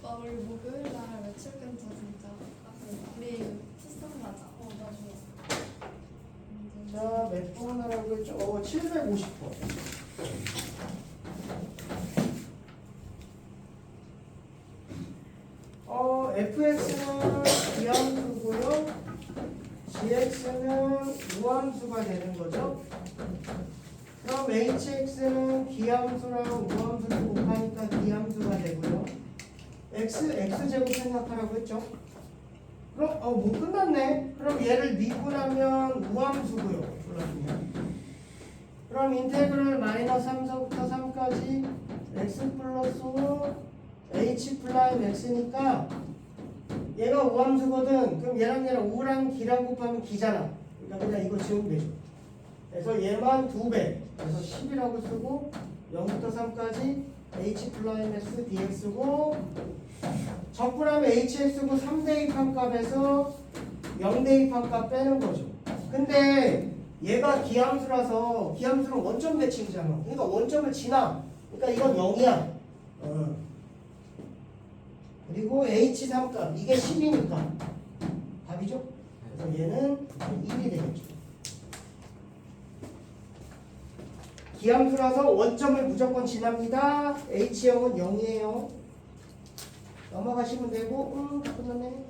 나 우리 목요일 날 며칠 근처 진짜 우리 수상 가자. 나 좋아. 자, 몇 번 하라고 했죠? 750번. fx는 기함수고요. gx는 우함수가 되는 거죠. 그럼 hx는 기함수랑 우함수를 곱하니까 기함수가 되고요. x제곱 생각하라고 했죠. 그럼 뭐 끝났네. 그럼 얘를 미분하면 우함수고요. 불러주면. 그럼 인테그럴 마이너스 3서부터 3까지 x 플러스 h 플라임 x니까 얘가 우함수거든. 그럼 얘랑 우랑 기랑 곱하면 기잖아. 그러니까 그냥 이거 지우면 되죠. 그래서 얘만 2배. 그래서 10이라고 쓰고 0부터 3까지 h 플라임 x dx고 적분하면 hx고 3대입한 값에서 0대입한 값 빼는 거죠. 근데 얘가 기함수라서 기함수는 원점 대칭이잖아. 그러니까 원점을 지나. 그러니까 이건 0이야. 그리고 h3 값 이게 10이니까 답이죠. 그래서 얘는 1이 되겠죠. 기함수라서 원점을 무조건 지납니다. h형은 0이에요. 넘어가시면 되고 다 끝났네.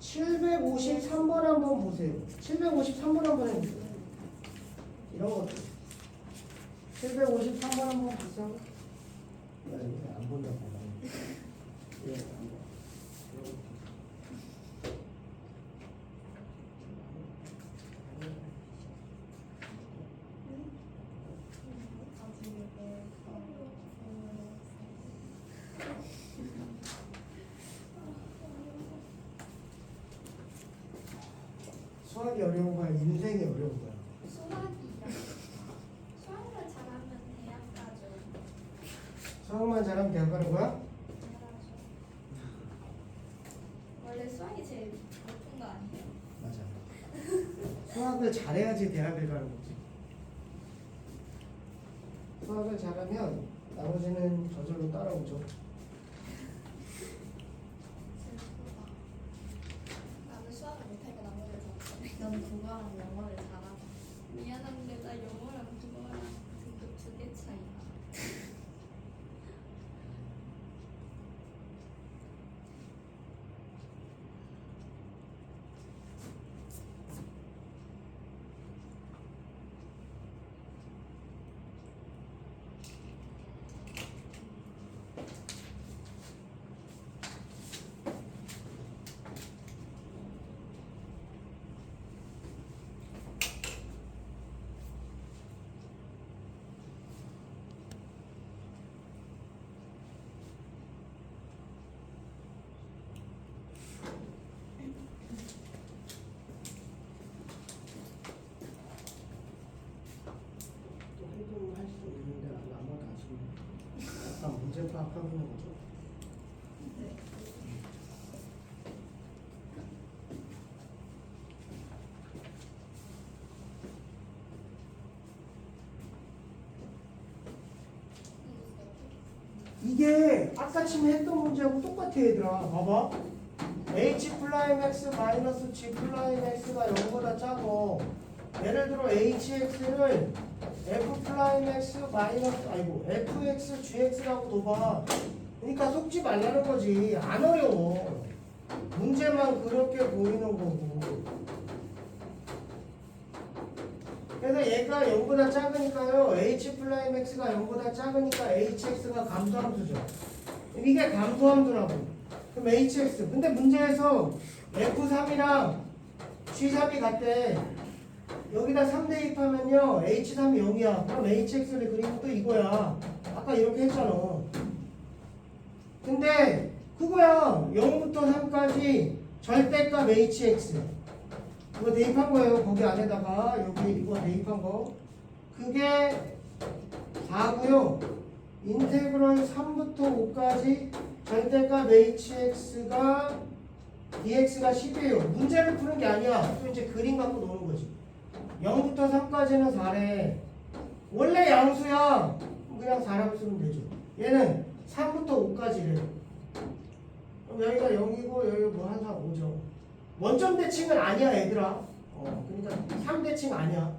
(753번) 한번 보세요. 753번 한번 해보세요. 이런 것들 753번 한번 보세요. 안 본다고. 예, 한번. 수학이 어려운 거야? 인생이 어려운 거야? 수학을 잘하면 대학 가죠. 수학만 잘하면 대학 가는 거야? 원래 수학이 제일 높은 거 아니에요? 맞아. 수학을 잘해야지 대학을 가는 거지. 수학을 잘하면 나머지는 저절로 따라오죠. 슬프다. 나는 수학을 못하니까 나머지를 다 넌 국어랑 영어를 잘하고. 미안한데 나 영어랑 국어랑 등급 2개 차이야. 또 행동을 할 수 있는데 아무도 안 쓰는 약간 문제 파악하고 있는 거죠. 네. 이게 아까 지금 했던 문제하고 똑같아 얘들아. 봐봐. h 플라임 x 마이너스 g 플라임 x가 0보다 작어. 예를 들어 hx를 f 플라임 x 마이너스 fx gx라고 둬봐. 그러니까 속지 말라는 거지. 안 어려워. 문제만 그렇게 보이는 거고. 그래서 얘가 0보다 작으니까요. h 플라임 x가 0보다 작으니까 hx가 감소함수죠. 이게 감소함수라고. 그럼 hx. 근데 문제에서 f3이랑 g3이 같대. 여기다 3 대입하면요. h3이 0이야. 그럼 hx를 그리면 또 이거야. 아까 이렇게 했잖아. 근데 그거야. 0부터 3까지 절대값 hx. 이거 대입한 거예요. 거기 안에다가 여기 이거 대입한 거. 그게 4고요. 인테그럴 3부터 5까지 절대값 hx가 dx가 10이에요. 문제를 푸는 게 아니야. 또 이제 그림 갖고 노는 거지. 0부터 3까지는 4래. 원래 양수야. 그냥 4라고 쓰면 되죠. 얘는 3부터 5까지래. 그럼 여기가 0이고 여기가 뭐 항상 5죠. 원점 대칭은 아니야 얘들아. 그러니까 3대칭 아니야.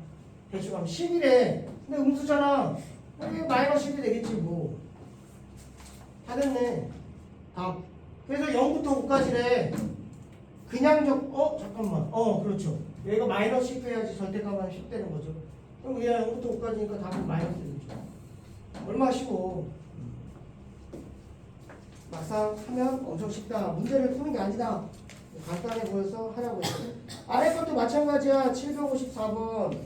대충 하면 10이래. 근데 음수잖아. 이게 마이너스 10이 되겠지 뭐. 다 됐네. 답. 그래서 0부터 5까지래. 그냥 잠깐만. 그렇죠. 여기가 마이너스 10 해야지 절대값은 10 되는 거죠. 그럼 그냥 0부터 5까지니까 답은 마이너스 되겠죠. 얼마나 쉬워. 막상 하면 엄청 쉽다. 문제를 푸는 게 아니다. 간단해 보여서 하라고 했어. 아래 것도 마찬가지야. 754번.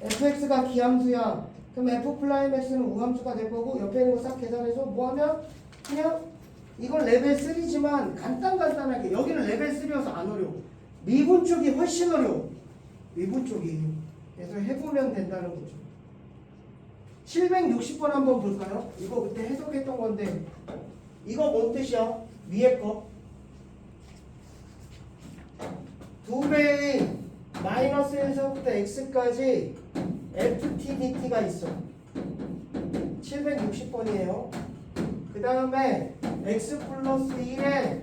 fx가 기함수야. 그럼 f 플라임 x는 우함수가 될 거고 옆에 있는 거 싹 계산해서 뭐 하면 그냥 이건 레벨 3지만 간단하게 여기는 레벨 3여서 안 어려워. 미분 쪽이 훨씬 어려워. 미분 쪽이. 그래서 해보면 된다는 거죠. 760번 한번 볼까요? 이거 그때 해석했던 건데 이거 뭔 뜻이야? 위에 거 2배의 마이너스 1서부터 x까지 ft dt가 있어. 760번이에요. 그 다음에 x 플러스 1에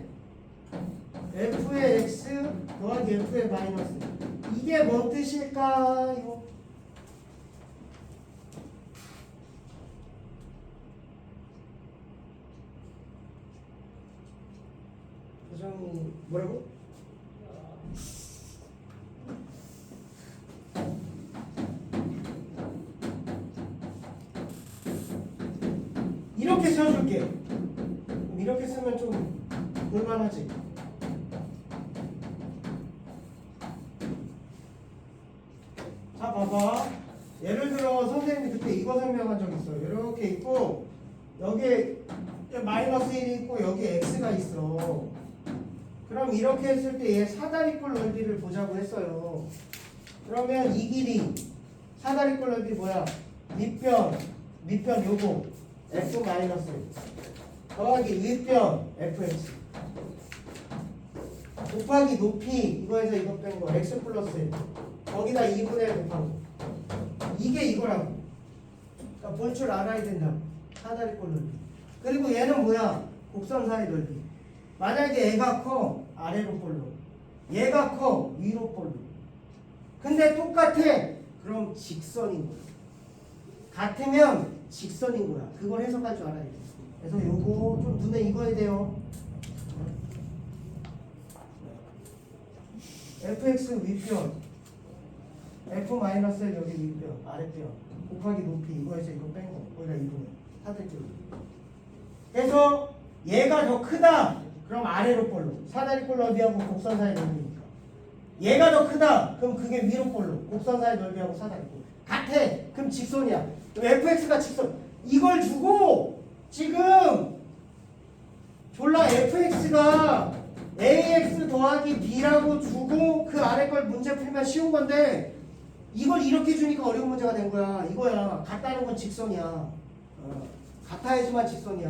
f의 x 더하기 f의 마이너스. 이게 뭔 뜻일까요? 교장님 뭐라고? 이렇게 써줄게. 이렇게 쓰면 좀 볼만하지. 자 봐봐. 예를 들어 선생님이 그때 이거 설명한 적 있어요. 이렇게 있고 여기에 마이너스 1이 있고 여기에 x가 있어. 그럼 이렇게 했을 때 얘 사다리꼴 넓이를 보자고 했어요. 그러면 이 길이 사다리꼴 넓이 뭐야? 밑변 요거 f 마이너스 더하기 윗변 fx 곱하기 높이 이거에서 이거 뺀 거 x 플러스 1 거기다 2분의 1 곱한 거 이게 이거라고. 그러니까 볼 줄 알아야 된다. 사다리꼴 넓이. 그리고 얘는 뭐야? 곡선사의 넓이. 만약에 얘가 커 아래로 볼로 얘가 커 위로 볼로 근데 똑같아 그럼 직선인 거야. 같으면 직선인 거야. 그걸 해석할 줄 알아야 돼. 그래서 요거 좀 눈에 익어야 돼요. fx 윗변 f-1 여기 윗변 아랫변 곱하기 높이 이거에서 이거 뺀 거 거기다 2분의 사대쪽. 그래서 얘가 더 크다 그럼 아래로 볼로 사다리꼴 넓이하고 곡선사의 넓이니까 얘가 더 크다 그럼 그게 위로 볼로 곡선사의 넓이하고 사다리꼴 같아 그럼 직선이야. 그럼 fx가 직선 이걸 주고 지금 졸라 fx가 ax 더하기 b라고 주고 그 아래 걸 문제 풀면 쉬운 건데 이걸 이렇게 주니까 어려운 문제가 된 거야. 이거야. 같다는 건 직선이야. 같아야지만 직선이야.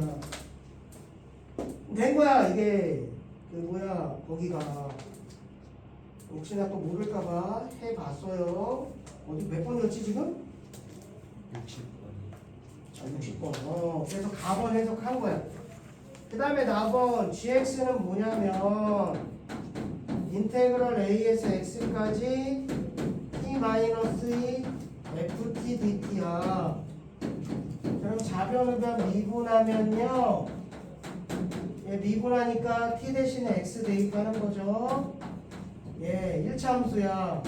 된 거야 이게. 그 뭐야 거기가 혹시나 또 모를까봐 해봤어요. 어디 몇 번이었지 지금? 60번. 그래서 가번 해석한 거야. 그 다음에 나번 gx는 뭐냐면 인테그럴 a에서 x까지 t-2 ft dt야. 그럼 좌변우변 미분하면요 예, 미분하니까 t 대신에 x 대입하는 거죠. 예, 1차 함수야.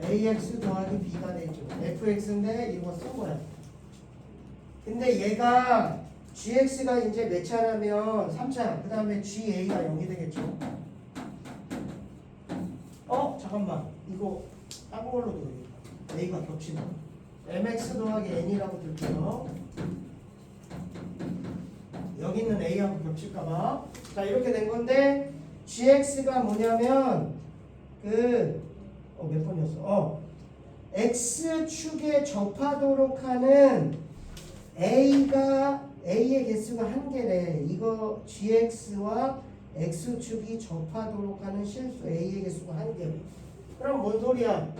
ax 더하기 b가 되죠. fx인데 이거 쓴 거야. 근데 얘가 gx가 이제 몇 차냐면 3차. 그 다음에 ga가 0이 되겠죠. 잠깐만. 이거 딴 걸로 둬야겠다. a가 겹치나. mx 더하기 n이라고 들게요. 여기 있는 a하고 겹칠까봐. 자, 이렇게 된 건데 gx가 뭐냐면 몇 번이었어? x축에 접하도록 하는 a의 개수가 한 개래. 이거 gx와 x축이 접하도록 하는 실수 a의 개수가 1개. 그럼 뭔 소리야?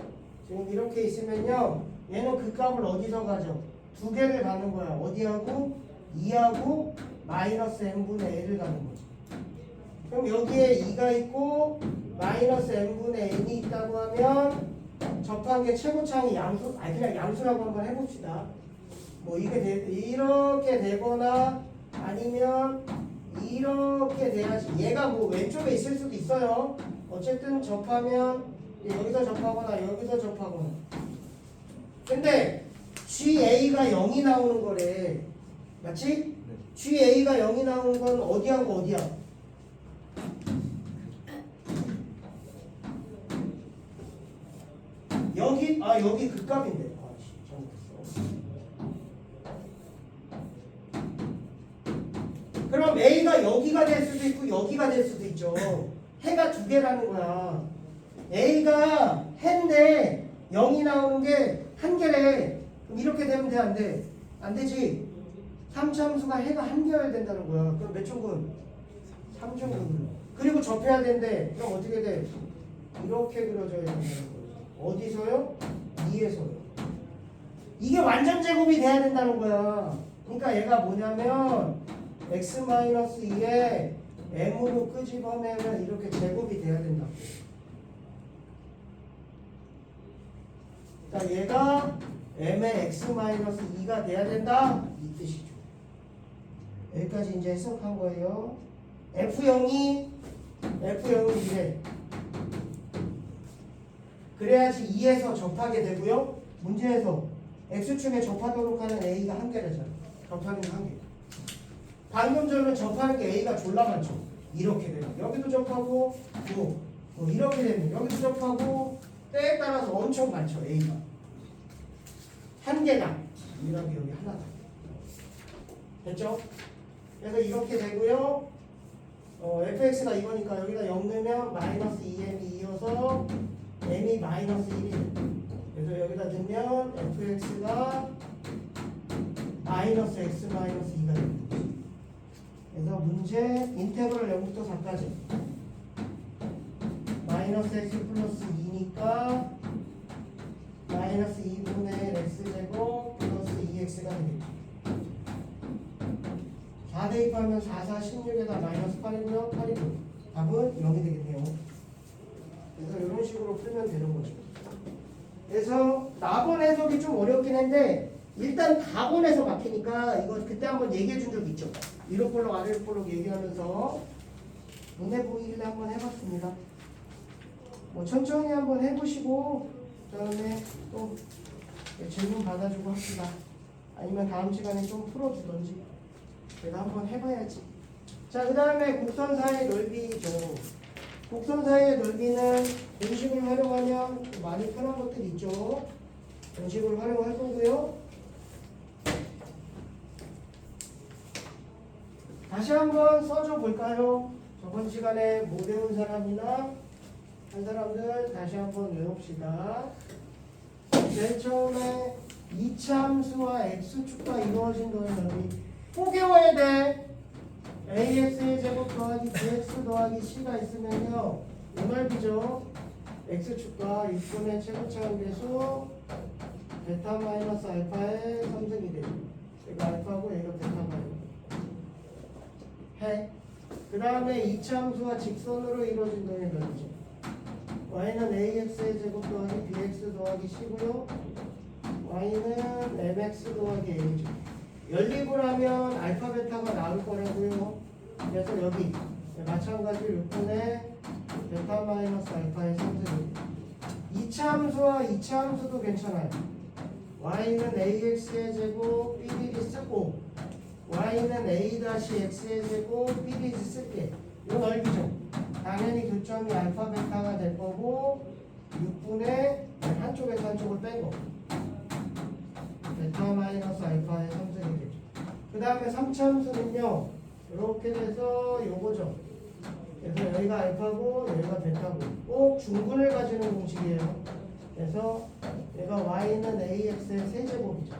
지금 이렇게 있으면요, 얘는 그 값을 어디서 가져? 2개를 가는 거야. 어디하고? 2하고 마이너스 n분의 a를 가는 거지. 그럼 여기에 2가 있고 마이너스 n분의 n이 있다고 하면 접한 게 최고창이 양수, 아니 그냥 양수라고 한번 해봅시다. 뭐 이게 이렇게 되거나 아니면 이렇게 돼야지. 얘가 뭐 왼쪽에 있을 수도 있어요. 어쨌든 접하면 여기서 접하거나 여기서 접하거나. 근데 GA가 0이 나오는 거래. 맞지? GA가 0이 나오는 건 어디하고 어디야? 여기 그 값인데. 아씨, 잘못했어. 그럼 A가 여기가 될 수도 있고 여기가 될 수도 있죠. 해가 2개라는 거야. A가 해인데 0이 나오는 게 1개래. 그럼 이렇게 되면 돼, 안 돼? 안 되지. 3참수가 해가 1개여야 된다는 거야. 그럼 몇 중근? 3중근. 그리고 접해야 된대. 그럼 어떻게 돼? 이렇게 그려져야 된다는 거야. 어디서요? 2에서요. 이게 완전 제곱이 돼야 된다는 거야. 그러니까 얘가 뭐냐면 x-2에 m으로 끄집어내면 이렇게 제곱이 돼야 된다. 그러니까 얘가 m의 x-2가 돼야 된다. 이 뜻이죠. 여기까지 이제 해석한 거예요. F0이 이래. 그래야지 2에서 접하게 되고요. 문제에서 x축에 접하도록 하는 a가 1개래잖아. 접하는 게 1개. 방금 전에 접하는 게 a가 졸라 많죠. 이렇게 되면 여기도 접하고 뭐 이렇게 되면 여기도 접하고 때에 따라서 엄청 많죠. a가 1개당 이렇게 여기 하나다. 됐죠? 그래서 이렇게 되고요. fx가 이거니까 여기다 0 넣으면 마이너스 2m이 이어서 m이 마이너스 1이. 그래서 여기다 넣으면 fx가 마이너스 x 마이너스 2가 됩니다. 그래서 문제 인테그럴 0부터 4까지 마이너스 x 플러스 2니까 마이너스 2분의 x제곱 플러스 2x가 되겠죠. 4 대입하면 4, 4, 16에다 마이너스 8이고요. 8이고요. 답은 0이 되겠네요. 그래서 이런 식으로 풀면 되는 거죠. 그래서 나번 해석이 좀 어렵긴 한데 일단 다본에서 막히니까 이거 그때 한번 얘기해 준 적 있죠. 위로 볼록 아래로 볼록 얘기하면서 눈에 보이길래 한번 해봤습니다. 뭐 천천히 한번 해보시고 그다음에 또 질문 받아주고 합시다. 아니면 다음 시간에 좀 풀어주던지 제가 한번 해봐야지. 자, 그 다음에 곡선 사이의 넓이죠. 곡선 사이의 넓이는 공식을 활용하면 많이 편한 것들이 있죠. 공식을 활용할 거고요. 다시 한번 써줘 볼까요? 저번 시간에 못 외운 사람이나 한 사람들 다시 한번 외웁시다. 제일 처음에 이차함수와 x축과 이루어진 거의 넓이 꼭 외워야 돼. ax의 제곱 더하기 bx 더하기 c가 있으면요 이 넓이죠. x축과 6분의 최고차원 계수 베타 마이너스 알파의 3승이 되죠. 얘가 알파고 얘가 베타고 해. 그 다음에 이차함수와 직선으로 이루어진 거의 넓이죠. y는 ax의 제곱 더하기 bx 더하기 c고요. y는 mx 더하기 a죠. 연립을 하면 알파 베타가 나올 거라고요. 그래서 여기 마찬가지로 6분의 베타 마이너스 알파의 3승입니다. 2차 함수와 2차 함수도 괜찮아요. y는 ax의 제곱 bd를 쓰고 y는 a-x의 제곱 bd를 쓸게. 이 넓이죠. 당연히 교점이 알파 베타가 될 거고 6분의 한쪽에서 한쪽을 뺀 거. 베타 마이너스 알파의 3승이 되죠. 그 다음에 3차 함수는요 이렇게 돼서 요거죠. 그래서 여기가 알파고 여기가 베타고 꼭 중근을 가지는 공식이에요. 그래서 얘가 y는 ax의 세제곱이죠.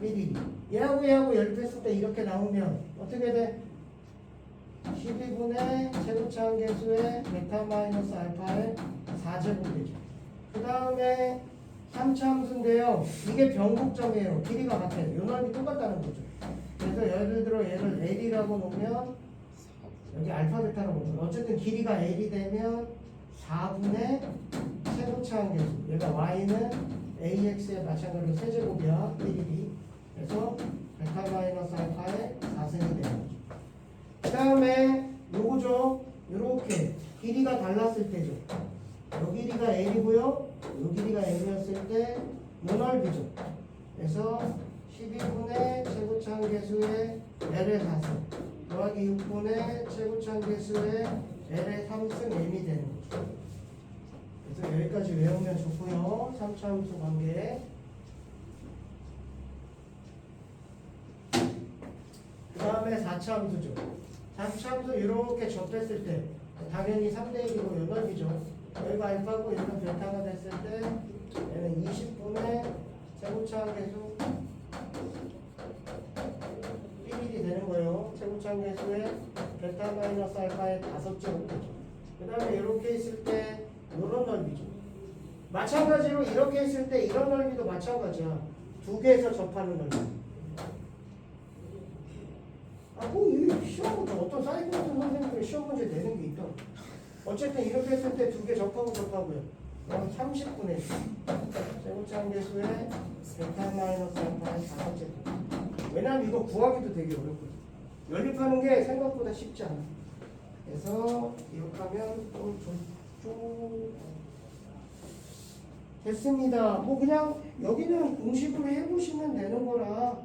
BD 얘하고 얘하고 연립했을 때 이렇게 나오면 어떻게 돼? 12분의 제곱차 계수의 베타 마이너스 알파의 4제곱이죠. 그 다음에 3차 함수인데요. 이게 변곡점이에요. 길이가 같아요. 요 넓이 똑같다는 거죠. 그래서 예를 들어 얘를 L이라고 놓으면 여기 알파 베타라고 놓으면 어쨌든 길이가 L이 되면 4분의 세로차항 계수. 얘가 Y는 AX에 마찬가지로 세제곱이야. 1일이. 그래서 베타 마이너스 알파의 4승이 되는 거죠. 그 다음에 요거죠. 요렇게 길이가 달랐을 때죠. 요 길이가 L이고요. 요 길이가 L이었을 때 요 넓이죠. 그래서 12분의 최고차항 계수의 L의 4승 더하기 6분의 최고차항 계수의 L의 3승 M이 되는 거죠. 그래서 여기까지 외우면 좋고요. 3차 함수 관계. 그 다음에 4차 함수죠. 4차 함수 이렇게 접했을 때 당연히 3대1이고 요 넓이죠. 여기가 알파고 여기가 베타가 됐을 때 얘는 20분의 최고차항 계수 1일이 되는 거예요. 최고차항 계수의 베타 마이너스 알파의 5제곱이죠. 그 다음에 이렇게 있을 때 이런 넓이죠. 마찬가지로 이렇게 있을 때 이런 넓이도 마찬가지야. 두 개에서 접하는 넓이. 이 시험 문제 어떤 사이코로스 선생님이 시험 문제 내는 게 있다. 어쨌든 이렇게 했을 때 두 개 접하고요. 그럼 30분의 제곱차항 계수의 베타 마이너스 알파의 5제곱. 왜냐면 이거 구하기도 되게 어렵거든. 연립하는 게 생각보다 쉽지 않아. 그래서 이렇게 하면 좀 됐습니다. 뭐 그냥 여기는 공식으로 해보시면 되는 거라.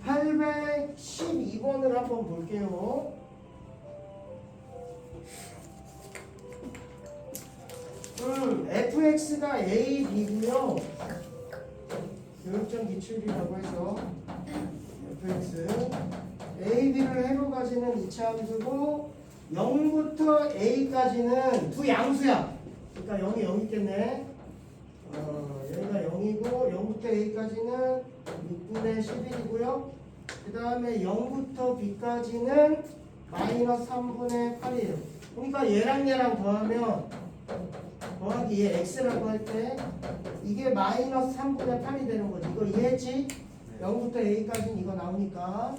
812번을 한번 볼게요. fx가 a, b고요. 교육적 기출이라고 해서 fx a, b를 해로 가지는 2차 함수고 0부터 a까지는 두 양수야. 그러니까 0이 0 있겠네. 여기가 0이고 0부터 a까지는 6분의 11이고요. 그 다음에 0부터 b까지는 마이너스 3분의 8이에요. 그러니까 얘랑 더하면 더하기 얘 x라고 할 때 이게 마이너스 3분의 8이 되는 거지. 이거 이해했지? 0부터 a까지는 이거 나오니까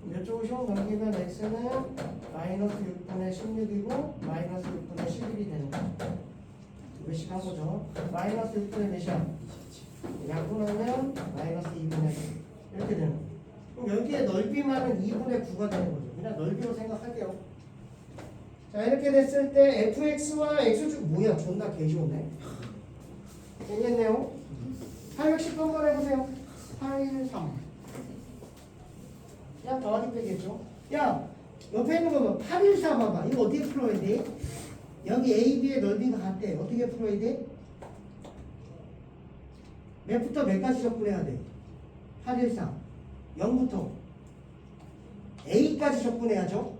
몇 쪽을 시험 넘기면 x는 마이너스 6분의 16이고 마이너스 6분의 11이 되는 거죠. 몇씩 한 거죠. 마이너스 6분의 몇이야? 약분하면 마이너스 2분의 1 이렇게 되는 거예요. 그럼 여기에 넓이만은 2분의 9가 되는 거죠. 그냥 넓이로 생각할게요. 자 이렇게 됐을 때 fx와 x축 뭐야? 존나 개좋네. 되겠네요. 810번만 해보세요. 813 그냥 더하기 빼겠죠. 야 옆에 있는 거 봐. 814 봐봐. 이거 어떻게 풀어야 돼? 여기 A, B의 넓이가 같대. 어떻게 풀어야 돼? 몇부터 몇까지 접근해야 돼? 813 0부터 A까지 접근해야죠.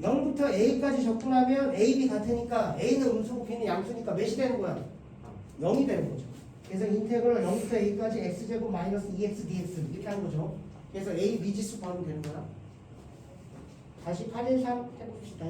0부터 A까지 접근하면 A, B 같으니까 A는 음수고 B는 양수니까 몇이 되는 거야? 0이 되는 거죠. 그래서 인테그럴 0부터 A까지 X제곱 마이너스 2X dx 이렇게 하는 거죠. 그래서 A, B 지수 구하면 되는 거야. 다시 813 해봅시다.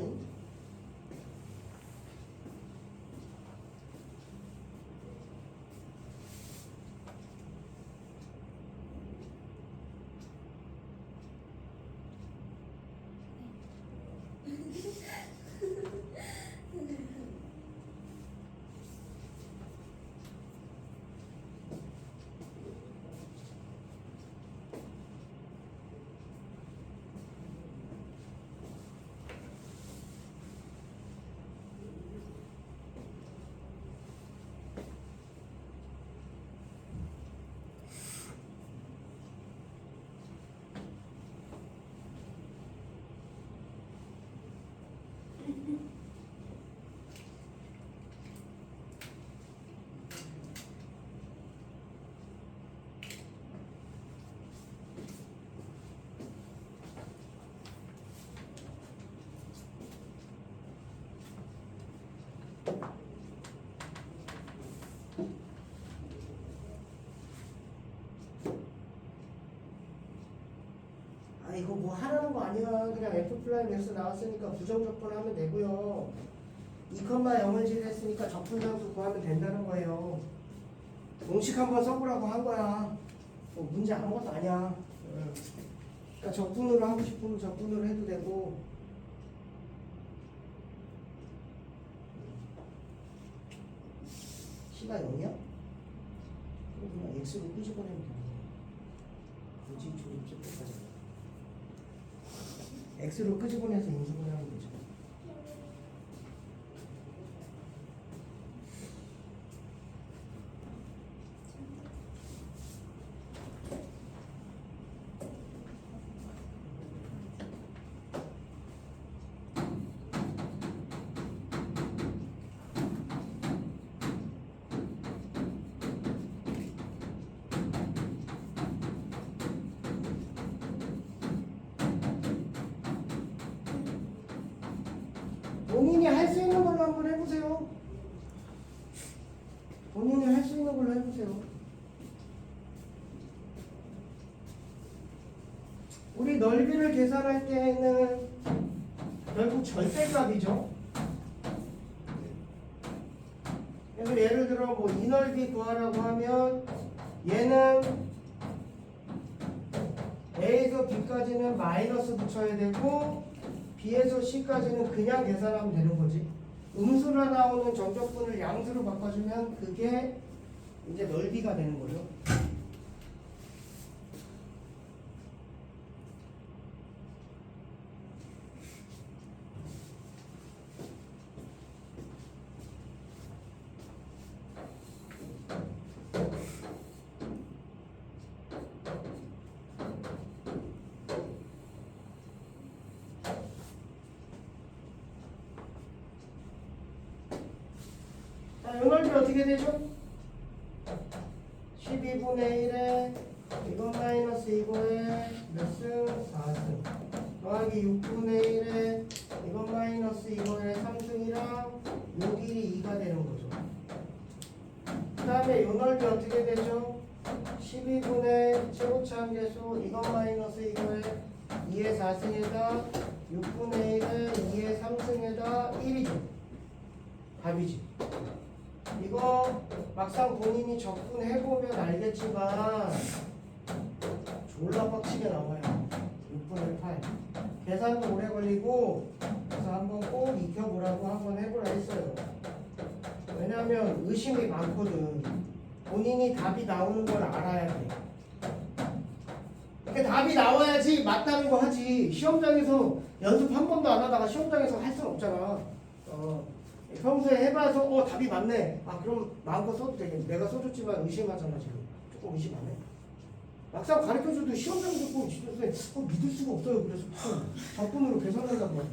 아 이거 뭐 하라는 거 아니야. 그냥 f 플라임 x 나왔으니까 부정적분하면 되고요. 2,0을 지냈으니까 적분상수 구하면 된다는 거예요. 공식 한번 써보라고 한 거야. 뭐 문제 아무것도 아니야. 그러니까 적분으로 하고 싶으면 적분으로 해도 되고. C가 0이야? 그럼 그냥 X로 끄집어내면 돼. 굳이 조립 쓸때까지 X로 끄집어내서 인수분해 하면 되죠. 본인이 할 수 있는 걸로 한번 해보세요. 본인이 할 수 있는 걸로 해보세요. 우리 넓이를 계산할 때는 결국 절대값이죠. 그래서 예를 들어 뭐 이 넓이 구하라고 하면 얘는 A에서 B까지는 마이너스 붙여야 되고 B에서 C까지는 그냥 계산하면 되는 거지. 음수로 나오는 정적분을 양수로 바꿔주면 그게 이제 넓이가 되는 거죠. 자, 이 넓이 어떻게 되죠? 12분의 1에 이거 마이너스 이거에 몇 승? 4승 더하기 6분의 1에 이거 마이너스 이거에 3승이랑 요 길이 2가 되는 거죠. 그 다음에 요 넓이 어떻게 되죠? 12분의 최고차함계수 이거 마이너스 이거에 2의 4승에다 6분의 1에 2의 3승에다 1이죠. 답이지. 이거 막상 본인이 적분해보면 알겠지만 졸라 빡치게 나와요. 6분의 8 계산도 오래 걸리고 그래서 한번 꼭 익혀보라고 한번 해보라 했어요. 왜냐면 의심이 많거든. 본인이 답이 나오는 걸 알아야 돼. 이렇게 답이 나와야지 맞다는 거 하지. 시험장에서 연습 한 번도 안 하다가 시험장에서 할 수는 없잖아. 평소에 해봐서 답이 맞네. 아 그럼 마음껏 써도 되겠네. 내가 써줬지만 의심하잖아 지금. 조금 의심 안 해? 막상 가르쳐줘도 시험장 듣고 선생님 믿을 수가 없어요. 그래서 적분으로 계산한다고 하지.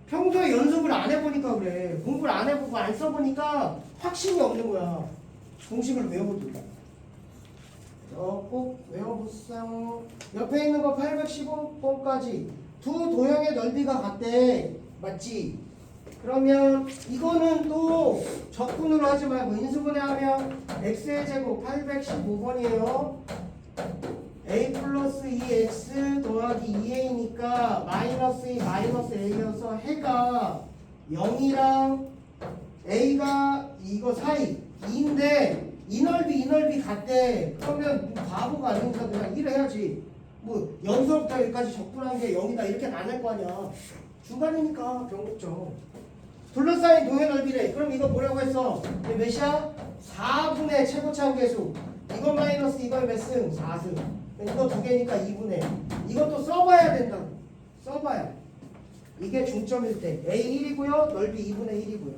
평소에 연습을 안 해보니까 그래. 공부를 안 해보고 안 써보니까 확신이 없는 거야. 공식을 외워도. 꼭 외워보세요. 옆에 있는 거 815번까지 두 도형의 넓이가 같대. 맞지? 그러면 이거는 또 적분으로 하지 말고 인수분해하면 x의 제곱 815번이에요. a 플러스 2x 더하기 2a니까 마이너스 2 마이너스 a여서 해가 0이랑 a가 이거 사이 2인데 이 넓이 같대. 그러면 뭐 바보가 아니니까 그냥 1 해야지. 뭐 여기서부터 여기까지 적분한 게 0이다 이렇게 나눌 거 아니야. 중간이니까 병법죠. 둘러싸인 동의 넓이래. 그럼 이거 뭐라고 했어? 이게 몇이야? 4분의 최고차함 계수. 이거 마이너스 이거의 몇 승? 4승. 이거 두 개니까 2분의. 이것도 써봐야 된다고. 써봐야. 이게 중점일 때 A 1이고요. 넓이 2분의 1이고요.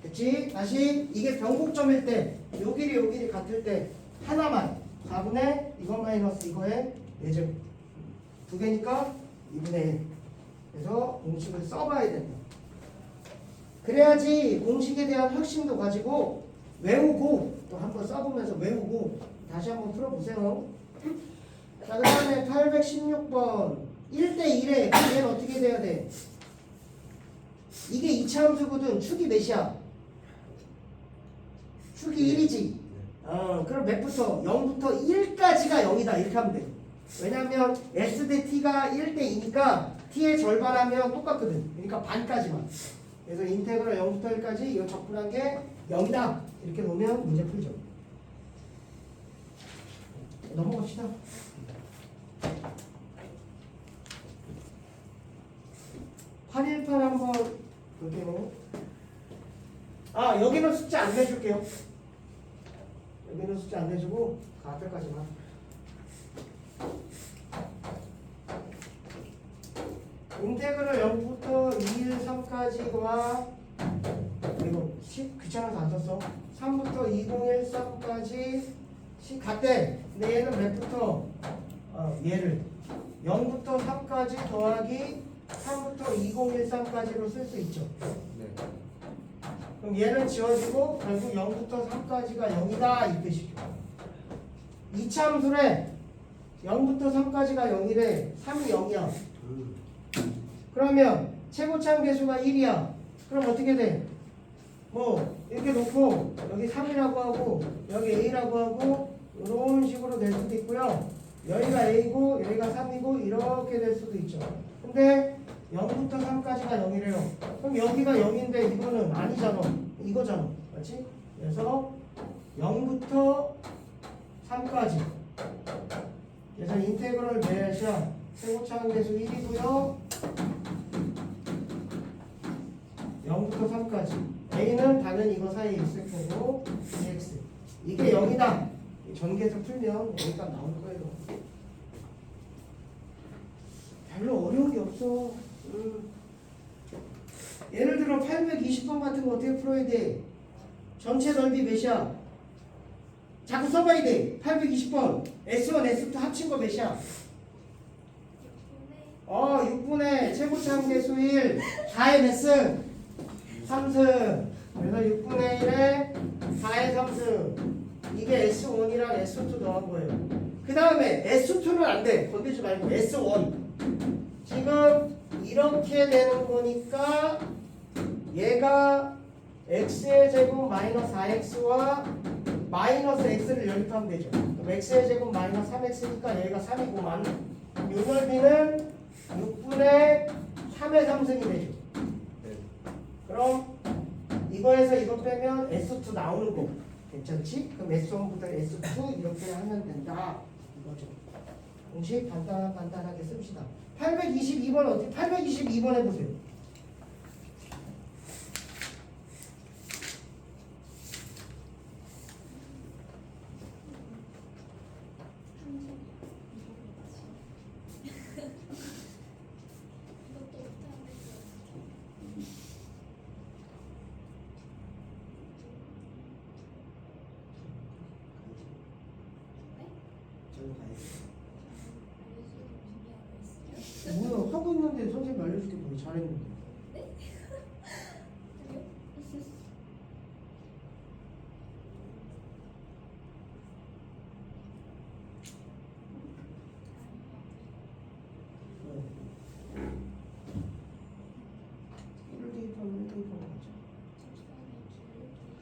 됐지? 다시 이게 변곡점일 때 요 길이 같을 때 하나만 4분의 이거 마이너스 이거의 4제곱. 두 개니까 2분의 1. 그래서 공식을 써봐야 된다. 그래야지 공식에 대한 확신도 가지고 외우고 또 한번 써보면서 외우고 다시 한번 풀어보세요. 자, 그 다음에 816번 1대1에 얘는 어떻게 돼야 돼? 이게 2차 함수거든. 축이 몇이야? 축이 1이지. 그럼 몇부터? 0부터 1까지가 0이다 이렇게 하면 돼. 왜냐면 S 대 T가 1대 2니까 T의 절반하면 똑같거든. 그러니까 반까지만. 그래서 인테그럴 0부터 1까지 이거 적분한 게 0이다. 이렇게 놓으면 문제 풀죠. 넘어갑시다. (818) 한번 볼게요. 아, 여기는 숫자 안 내줄게요. 여기는 숫자 안 내주고 앞에까지만. 인테그럴 0부터 2, 1, 3까지와 그리고 10 귀찮아서 안 썼어. 3부터 2013까지 10 같대. 근데 얘는 몇부터? 얘를 0부터 3까지 더하기 3부터 2013까지로 쓸 수 있죠. 네. 그럼 얘는 지워지고 결국 0부터 3까지가 0이다 이 뜻이죠. 이차함수래 0부터 3까지가 0이래. 3이 0이야. 그러면 최고참 계수가 1이야. 그럼 어떻게 돼? 뭐 이렇게 놓고 여기 3이라고 하고 여기 A라고 하고 이런 식으로 될 수도 있고요. 여기가 A고 여기가 3이고 이렇게 될 수도 있죠. 근데 0부터 3까지가 0이래요. 그럼 여기가 0인데 이거는 아니잖아. 이거잖아. 맞지? 그래서 0부터 3까지. 그래서 인테그럴 매샷 최고차항 계수 1이고요. 0부터 3까지. A는 당연히 이거 사이에 있을 거고 dx. 이게 0이다. 전개해서 풀면 여기가 나올 거예요. 별로 어려운 게 없어. 예를 들어 820번 같은 거 어떻게 풀어야 돼? 전체 넓이 몇이야? 자꾸 써봐야 돼. 820번 S1, S2 합친 거 몇이야? 6분의 최고차항 계수 1 4의 몇 승? 3승. 그래서 6분의 1에 4의 3승. 이게 S1이랑 S2 넣은 거예요. 그 다음에 S2는 안 돼. 건들지 말고 S1. 지금 이렇게 되는 거니까 얘가 x의 제곱 마이너스 4x와 마이너스 x를 연립하면 되죠. 그럼 x의 제곱 마이너스 3x니까 여기가 3이고만 이 넓이는 6분의 3의 3승이 되죠. 네. 그럼 이거에서 이거 빼면 S2 나오는 거 괜찮지? 그럼 S1부터 S2 이렇게 하면 된다 이거죠. 공식 간단하게 씁시다. 822번 어떻게? 822번 해보세요. 뭐야 하고 있는데 선생님 알려줄게 뭐 잘했는데.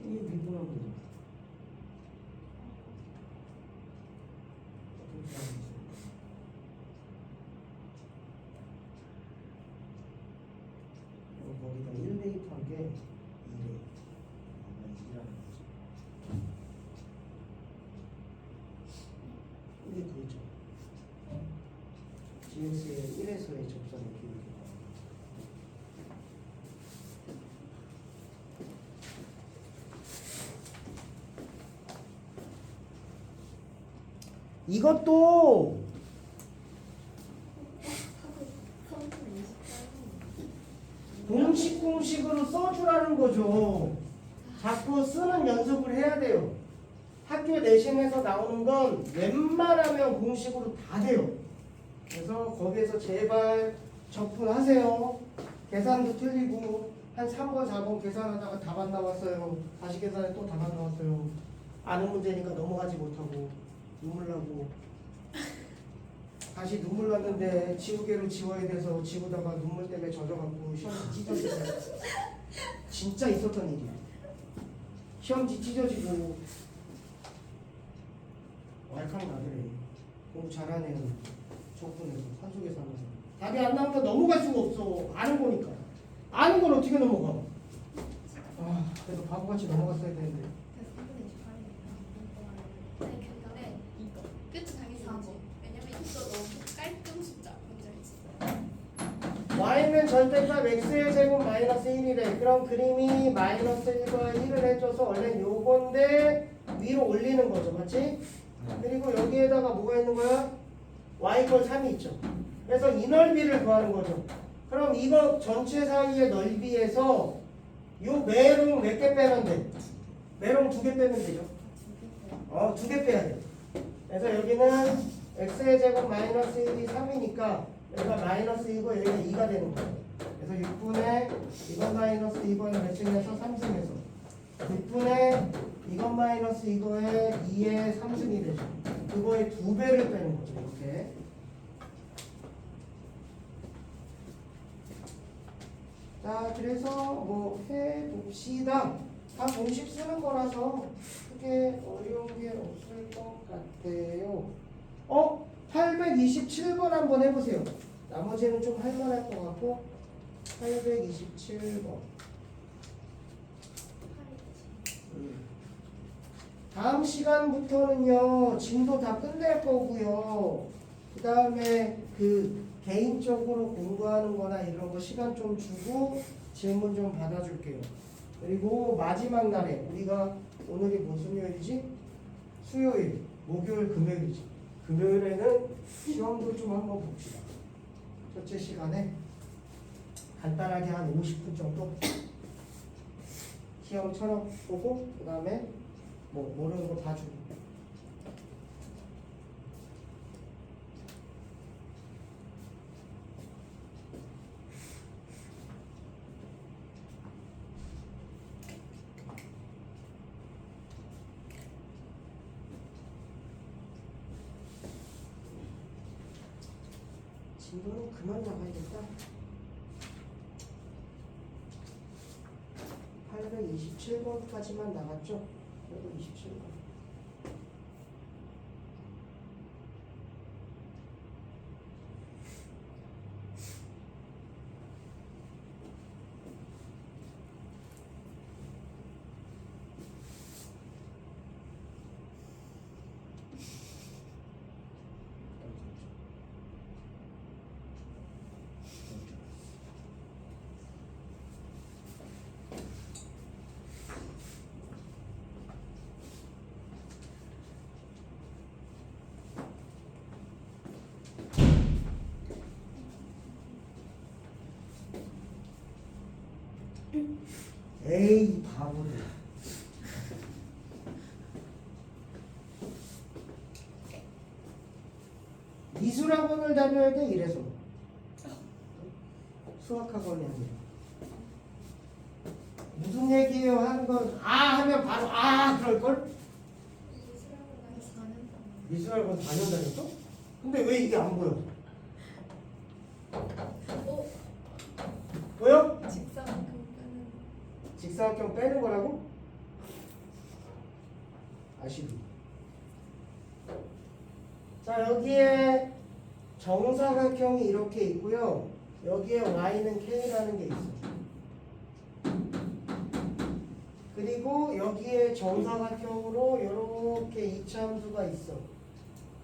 이게 미분하면 되죠. 거기다 1 대입한 게 2래. 2라는 거지. 이게 그거죠. GX의 1에서의 접선의 기울기. 이것도 공식으로 써주라는 거죠. 자꾸 쓰는 연습을 해야 돼요. 학교 내신에서 나오는 건 웬만하면 공식으로 다 돼요. 그래서 거기에서 제발 적분하세요. 계산도 틀리고 한 3번, 4번 계산하다가 답 안 나왔어요. 다시 계산해 또 답 안 나왔어요. 아는 문제니까 넘어가지 못하고 눈물 나고 다시 눈물 났는데 지우개로 지워야 돼서 지우다가 눈물 때문에 젖어갖고 시험지 찢어지고 진짜 있었던 일이야. 시험지 찢어지고 왈칵 나더래. 공부 잘하는 애는 적분해서 산속에 사는 사람. 답이 안 나오면 넘어갈 수가 없어. 아는 거니까. 아는 걸 어떻게 넘어가? 아, 그래도 바보같이 넘어갔어야 되는데. 그래서 3분의 28이니까 아니 결과에 이거 끝이 당연히 4죠. 왜냐면 이거 너무 깔끔 숫자 문제지. y는 절대값 x의 제곱 마이너스 1이래. 그럼 그림이 마이너스 1과 1을 해줘서 원래 요건데 위로 올리는 거죠. 맞지? 그리고 여기에다가 뭐가 있는 거야? y 꼴 3이 있죠. 그래서 이 넓이를 구하는 거죠. 그럼 이거 전체 사이의 넓이에서 요 매롱 몇 개 빼면 돼? 매롱 2개 빼면 되죠. 2개 빼야 돼. 그래서 여기는 x의 제곱 마이너스 1이 3이니까 여기가 마이너스 2고 여기가 2가 되는 거예요. 그래서 6분의 이건 마이너스 이거에 매칭해서 3승해서 6분의 이건 마이너스 이거에 2의 3승이 되죠. 그거의 2배를 빼는 거죠. 이렇게. 자, 그래서 뭐 해봅시다. 다 공식 쓰는 거라서 크게 어려운 게 없을 것 같아요. 827번 한번 해보세요. 나머지는 좀 할만할 것 같고 827번. 다음 시간부터는요 진도 다 끝낼 거고요. 그 다음에 그 개인적으로 공부하는 거나 이런 거 시간 좀 주고 질문 좀 받아줄게요. 그리고 마지막 날에 우리가 오늘이 무슨 요일이지? 수요일, 목요일, 금요일이지. 금요일에는 시험도 좀 한번 봅시다. 첫째 시간에 간단하게 한 50분 정도 시험처럼 보고 그 다음에 뭐 모르는 거 다 주고. 진도는 그만 나가야겠다. 827번까지만 나갔죠? 그래도 27번. 에이 바보들. 미술학원을 다녀야 돼 이래서. 수학학원이 아니라. 무슨 얘기예요 하는 건 하면 바로 그럴걸? 미술학원 4년 다녔어? 근데 왜 이게 안 보여? 보여? 직사각형 빼는 거라고? 아시고. 자, 여기에 정사각형이 이렇게 있고요. 여기에 y는 k라는 게 있어. 그리고 여기에 정사각형으로 이렇게 이차함수가 있어.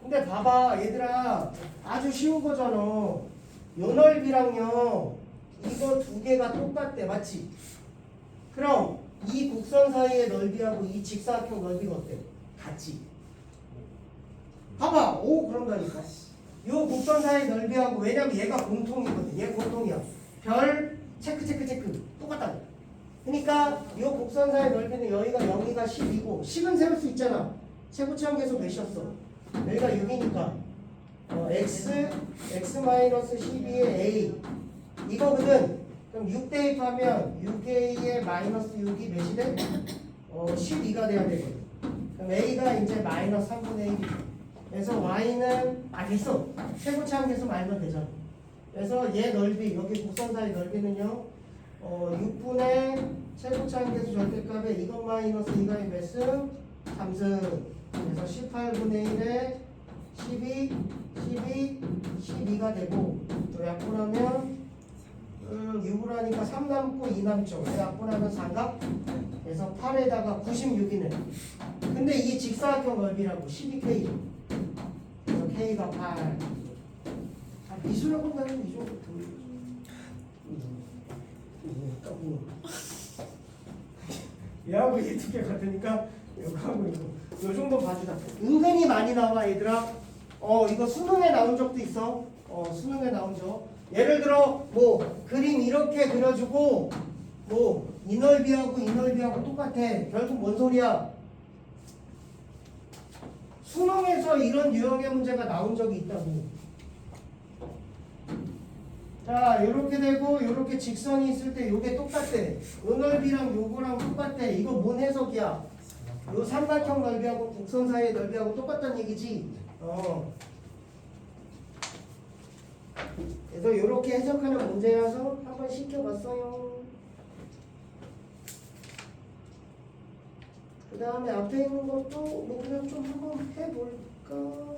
근데 봐봐 얘들아, 아주 쉬운 거잖아. 요 넓이랑요 이거 두 개가 똑같대. 맞지? 그럼 이 곡선 사이의 넓이하고 이 직사각형 넓이가 어때? 같지? 봐봐. 오 그런다니까. 요 곡선 사이의 넓이하고, 왜냐면 얘가 공통이거든. 얘 공통이야. 별 체크 똑같다. 그러니까 요 곡선 사이의 넓이는 여기가 0이가 10이고 10은 세울 수 있잖아. 최고차함 계수 몇이었어? 여기가 6이니까 x-12의 a 이거거든. 그럼 6 대입하면 6a의 마이너스 6이 몇이 돼? 12가 돼야 되거든. 그럼 a가 이제 마이너스 3분의 1이죠. 그래서 y는 됐어. 최고차함 계수 말면 되잖아. 그래서 얘 넓이, 여기 곡선 사이 넓이는요 6분의 최고차함 계수 절대값에 이것 마이너스 2가의 몇 승? 3승. 그래서 18분의 1에 12, 12, 12가 되고 또 약분하면 6을 하니까 3 남고 2 남죠. 그래서 약분하면 4가 그래서 8에다가 96이네. 근데 이게 직사각형 넓이라고 12K. 그래서 K가 8. 미술학원 다니면 이 정도 보여. 얘하고 이 두 개 같으니까 이거하고 이거 요 정도 봐주자. 은근히 많이 나와 얘들아. 이거 수능에 나온 적도 있어. 수능에 나온 적. 예를 들어 뭐 그림 이렇게 그려주고 뭐 이 넓이하고 이 넓이하고 똑같아. 결국 뭔 소리야? 수능에서 이런 유형의 문제가 나온 적이 있다고. 자, 이렇게 되고 이렇게 직선이 있을 때 이게 똑같대. 요 넓이랑 요거랑 똑같대. 이거 뭔 해석이야? 요 삼각형 넓이하고 곡선 사이의 넓이하고 똑같다는 얘기지. 그래서 이렇게 해석하는 문제라서 한번 시켜봤어요. 그 다음에 앞에 있는 것도 뭐 그냥 좀 한번 해볼까요?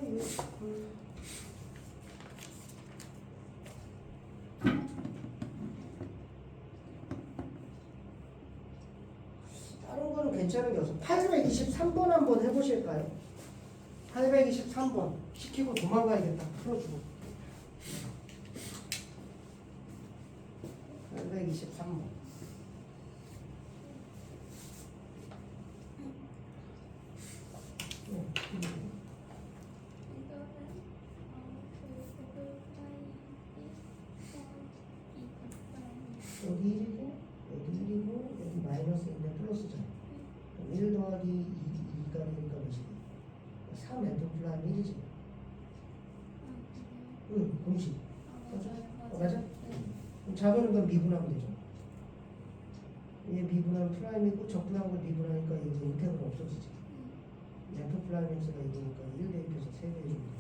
다른 거는 괜찮은 게 없어. 823번 한번 해보실까요? 823번 시키고 도망가야겠다. 풀어주고. 823번. 여기 1이고 여기 1이고 여기 마이너스인데 플러스잖아. 1 더하기 2가 되니까 몇이지? 3 F 플라임 1이지. 응, 공식. 맞아? 그럼 작은 건 미분하면 되죠. 얘 미분하면 프라임이고 적분한 걸 미분하니까 여기 인teg은 없어지지. F 플라임 x가 이거니까 1 대입해서 3배 해주면 돼.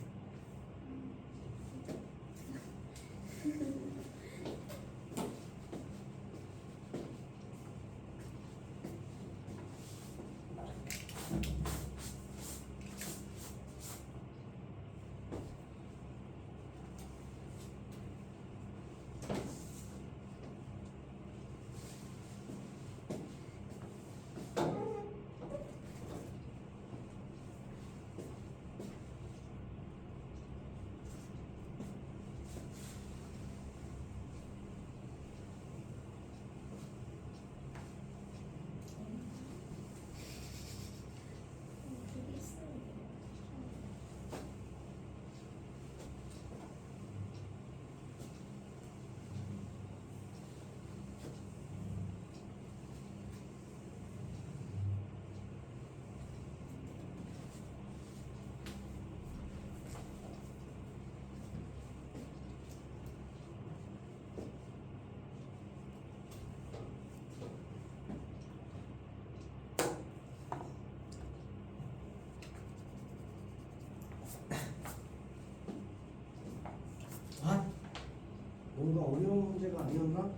뭔가 어려운 문제가 아니었나?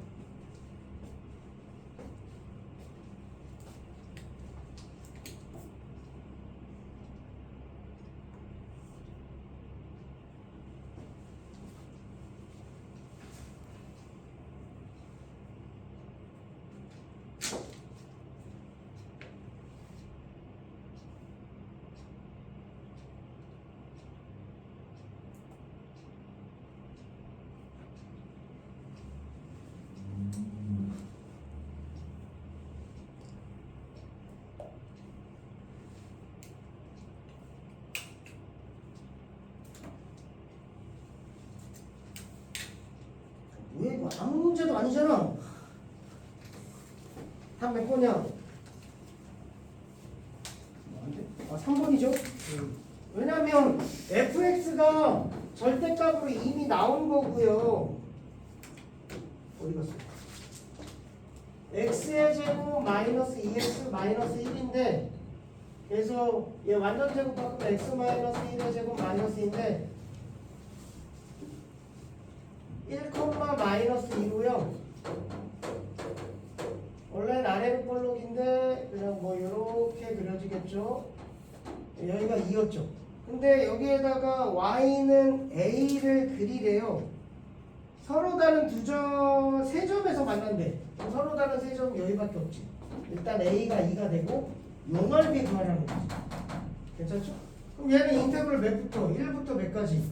왜 이거 아무 문제도 아니잖아. 한 몇 번이야? 3번이죠? 왜냐면 fx가 절대값으로 이미 나온 거고요. 어디 갔어? x의 제곱 마이너스 2x 마이너스 1인데 그래서 얘 완전 제곱 바꾸면 x 마이너스 1의 제곱 마이너스인데 1, 마이너스 2고요. 원래는 아래로 볼록인데 그냥 뭐 이렇게 그려지겠죠. 여기가 2였죠. 근데 여기에다가 y는 a를 그리래요. 서로 다른 세 점에서 만난대. 그럼 서로 다른 세 점 여기밖에 없지. 일단 a가 2가 되고 요 넓이 구하라는 거지. 괜찮죠? 그럼 얘는 인테그럴 몇부터? 1부터 몇까지?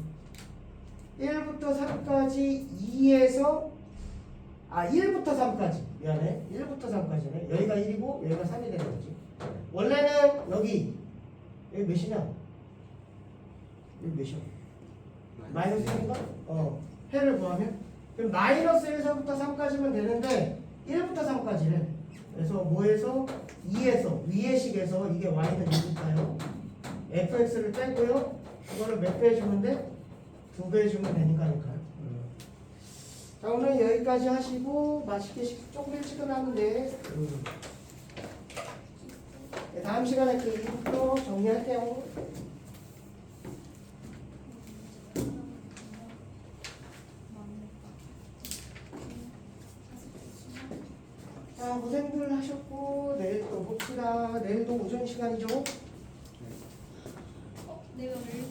1부터 3까지 2에서 1부터 3까지. 미안해. 1부터 3까지네. 여기가 1이고 여기가 3이 되는 거지. 원래는 여기 몇이냐? 여기 몇이야? 마이너스 1인가? 해를 구하면? 그럼 마이너스 1에서부터 3까지면 되는데 1부터 3까지래. 그래서 뭐에서? 2에서 위의 식에서 이게 y는 2니까요. fx를 빼고요. 이거를 몇 배 해주면 돼? 2배 해주면 되니까요. 자, 오늘 여기까지 하시고 맛있게 조금 일찍 끝나면 돼. 네, 다음 시간에 그 이부터 정리할게요. 자, 고생들 하셨고 내일 또 봅시다. 내일도 오전 시간이죠? 내가 왜